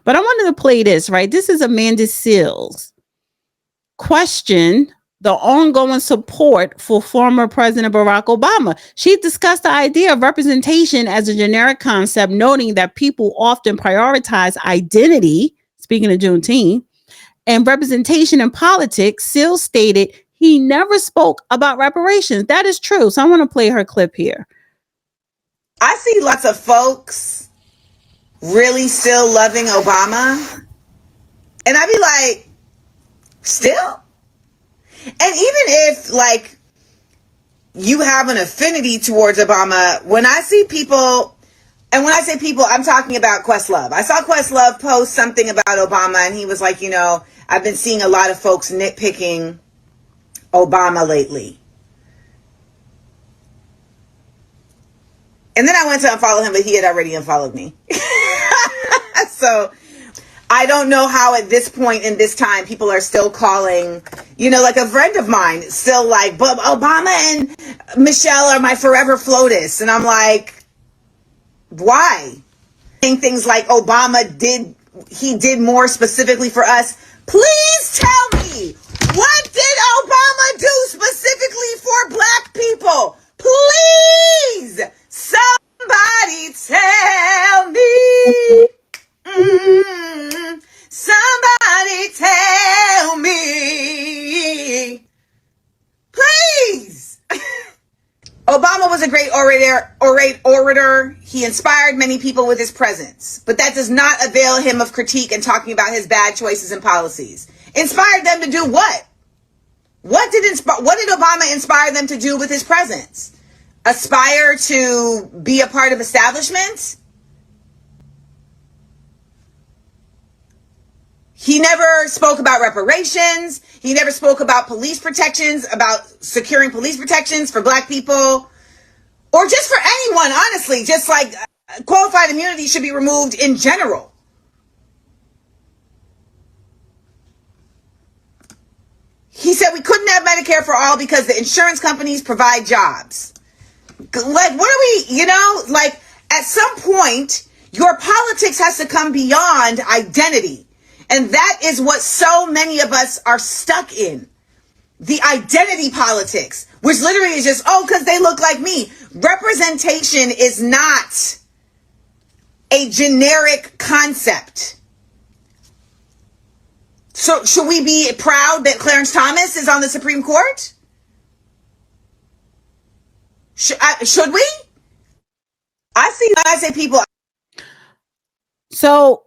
But I wanted to play this, right? This is Amanda Seals. Question the ongoing support for former President Barack Obama. She discussed the idea of representation as a generic concept, noting that people often prioritize identity, speaking of Juneteenth, and representation in politics. Seals stated he never spoke about reparations. That is true. So I want to play her clip here. I see lots of folks really still loving Obama. And I'd be like, still? And even if, like, you have an affinity towards Obama, when I see people, and when I say people, I'm talking about Questlove. I saw Questlove post something about Obama, and he was like, I've been seeing a lot of folks nitpicking Obama lately. And then I went to unfollow him, but he had already unfollowed me. So I don't know how at this point in this time people are still calling, like a friend of mine still like, but Obama and Michelle are my forever FLOTUS. And I'm like, why? Saying things like he did more specifically for us. Please tell me, what did Obama do specifically for Black people? Please, somebody tell me. Somebody tell me. Please. Obama was a great orator. He inspired many people with his presence, but that does not avail him of critique and talking about his bad choices and policies. Inspired them to do what? What did Obama inspire them to do with his presence? Aspire to be a part of establishments? He never spoke about reparations. He never spoke about police protections, about securing police protections for Black people, or just for anyone, honestly. Just like qualified immunity should be removed in general. He said we couldn't have Medicare for all because the insurance companies provide jobs. Like, what are we, like, at some point, your politics has to come beyond identity. And that is what so many of us are stuck in. The identity politics, which literally is just, because they look like me. Representation is not a generic concept. So should we be proud that Clarence Thomas is on the Supreme Court? Should we? I say people. So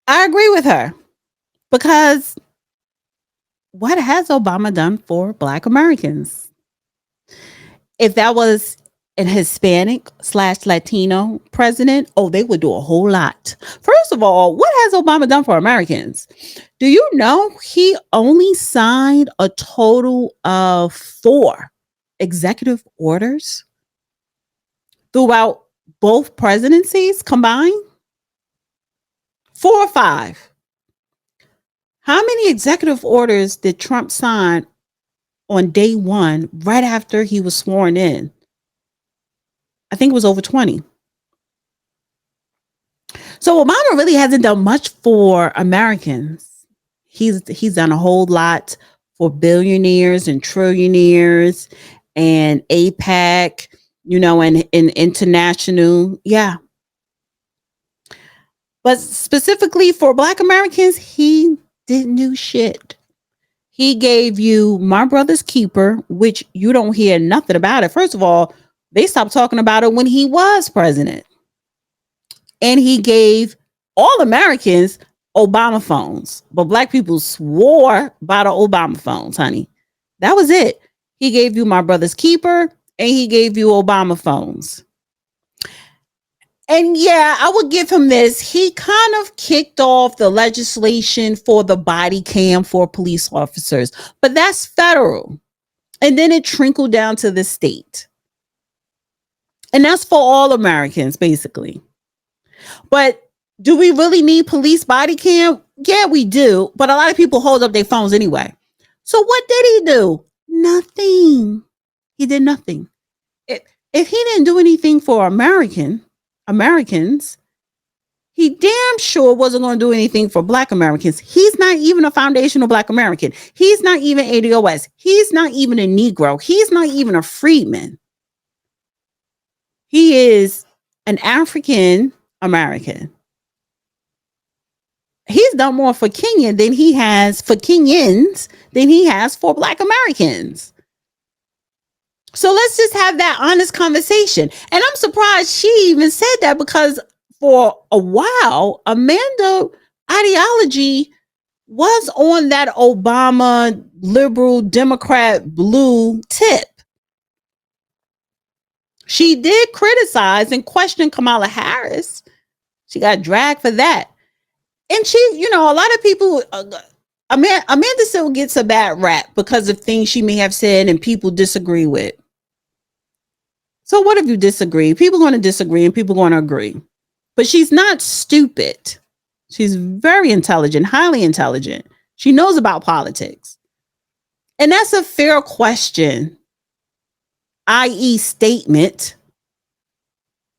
I agree with her, because what has Obama done for Black Americans? If that was an Hispanic/Latino president, they would do a whole lot. First of all, what has Obama done for Americans? Do you know he only signed a total of 4 executive orders throughout both presidencies combined? 4 or 5. How many executive orders did Trump sign on day one, right after he was sworn in? I think it was over 20. So Obama really hasn't done much for Americans. He's done a whole lot for billionaires and trillionaires and APAC, and international. Yeah. But specifically for Black Americans, he didn't do shit. He gave you My Brother's Keeper, which you don't hear nothing about it. First of all, they stopped talking about it when he was president. And he gave all Americans Obama phones. But Black people swore by the Obama phones, honey. That was it. He gave you My Brother's Keeper, and he gave you Obama phones. And yeah, I would give him this. He kind of kicked off the legislation for the body cam for police officers, but that's federal. And then it trickled down to the state. And that's for all Americans, basically. But do we really need police body cam? Yeah, we do. But a lot of people hold up their phones anyway. So what did he do? Nothing. He did nothing. If he didn't do anything for Americans, he damn sure wasn't going to do anything for Black Americans. He's not even a foundational Black American. He's not even ADOS. He's not even a Negro. He's not even a freedman. He is an African American. He's done more for Kenya than he has for Kenyans than he has for Black Americans. So let's just have that honest conversation. And I'm surprised she even said that, because for a while, Amanda ideology was on that Obama liberal Democrat blue tip. She did criticize and question Kamala Harris. She got dragged for that. And she, you know, a lot of people, Amanda still gets a bad rap because of things she may have said and people disagree with. So what if you disagree? People are going to disagree and people are going to agree. But she's not stupid. She's very intelligent, highly intelligent. She knows about politics. And that's a fair question, i.e. statement,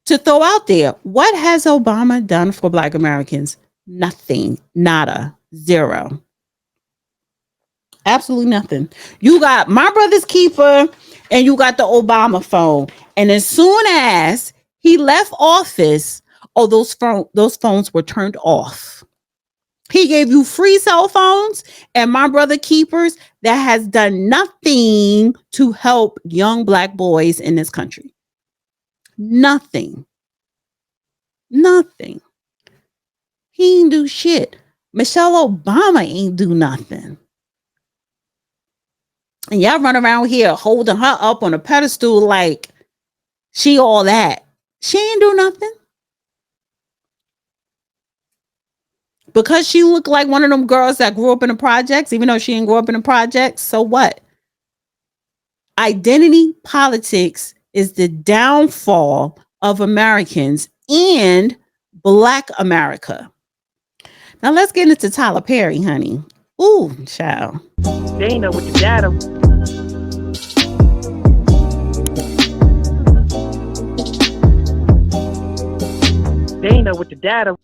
to throw out there. What has Obama done for Black Americans? Nothing. Nada. Zero. Absolutely nothing. You got My Brother's Keeper and you got the Obama phone. And as soon as he left office, those phones were turned off. He gave you free cell phones and My Brother Keepers that has done nothing to help young Black boys in this country. Nothing. Nothing. He ain't do shit. Michelle Obama ain't do nothing. And y'all run around here holding her up on a pedestal like she all that. She ain't do nothing. Because she looked like one of them girls that grew up in the projects, even though she didn't grow up in the projects, so what? Identity politics is the downfall of Americans and Black America. Now let's get into Tyler Perry, honey. Ooh, child. They ain't know what the data. They ain't know what the data.